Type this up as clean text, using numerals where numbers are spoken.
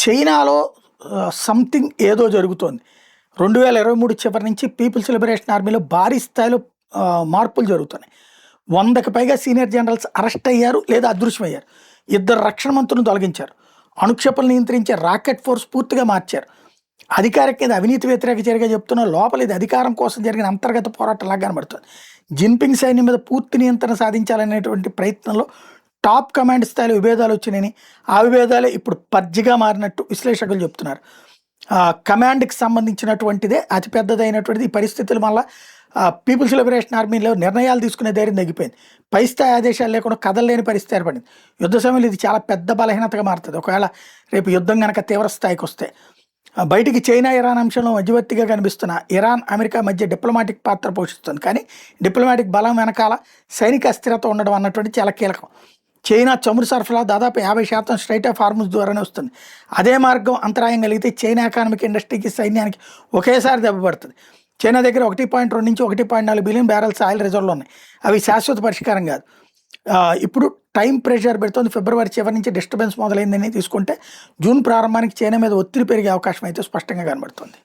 చైనాలో సంథింగ్ ఏదో జరుగుతోంది. 2023 చివరి నుంచి పీపుల్స్ లిబరేషన్ ఆర్మీలో భారీ స్థాయిలో మార్పులు జరుగుతున్నాయి. 100కి పైగా సీనియర్ జనరల్స్ అరెస్ట్ అయ్యారు లేదా అదృశ్యమయ్యారు. 2 రక్షణ మంత్రులను తొలగించారు. అణుక్షేపణలు నియంత్రించే రాకెట్ ఫోర్స్ పూర్తిగా మార్చారు. అధికారిక మీద అవినీతి వ్యతిరేక చర్యగా చెప్తున్న లోపల ఇది అధికారం కోసం జరిగిన అంతర్గత పోరాటంలాగా కనబడుతుంది. జిన్పింగ్ సైన్యం మీద పూర్తి నియంత్రణ సాధించాలనేటువంటి ప్రయత్నంలో టాప్ కమాండ్ స్థాయిలో విభేదాలు వచ్చినాయని, ఆ విభేదాలే ఇప్పుడు పర్జిగా మారినట్టు విశ్లేషకులు చెప్తున్నారు. కమాండ్కి సంబంధించినటువంటిదే అతిపెద్దదైనటువంటిది. ఈ పరిస్థితుల వల్ల పీపుల్స్ లిబరేషన్ ఆర్మీలో నిర్ణయాలు తీసుకునే ధైర్యం తగ్గిపోయింది. పై స్థాయి ఆదేశాలు లేకుండా కదలలేని పరిస్థితి ఏర్పడింది. యుద్ధ సమయంలో ఇది చాలా పెద్ద బలహీనతగా మారుతుంది. ఒకవేళ రేపు యుద్ధం కనుక తీవ్ర స్థాయికి వస్తే. బయటికి చైనా ఇరాన్ అంశంలో మధ్యవర్తిగా కనిపిస్తున్న ఇరాన్ అమెరికా మధ్య డిప్లొమాటిక్ పాత్ర పోషిస్తుంది. కానీ డిప్లొమాటిక్ బలం వెనకాల సైనిక అస్థిరత ఉండడం అన్నటువంటి చాలా కీలకం. చైనా చమురు సరఫరా దాదాపు 50% స్ట్రైట్ ఆఫ్ హార్ముజ్ ద్వారానే వస్తుంది. అదే మార్గం అంతరాయం కలిగితే చైనా ఎకానమిక్ ఇండస్ట్రీకి, సైన్యానికి ఒకేసారి దెబ్బపడుతుంది. చైనా దగ్గర 1.2 నుంచి 1.4 బిలియన్ బ్యారెల్స్ ఆయిల్ రిజర్వ్లు ఉన్నాయి. అవి శాశ్వత పరిష్కారం కాదు. ఇప్పుడు టైం ప్రెషర్ పెడుతుంది. ఫిబ్రవరి చివరి నుంచి డిస్టర్బెన్స్ మొదలైందని తీసుకుంటే జూన్ ప్రారంభానికి చైనా మీద ఒత్తిడి పెరిగే అవకాశం అయితే స్పష్టంగా కనబడుతుంది.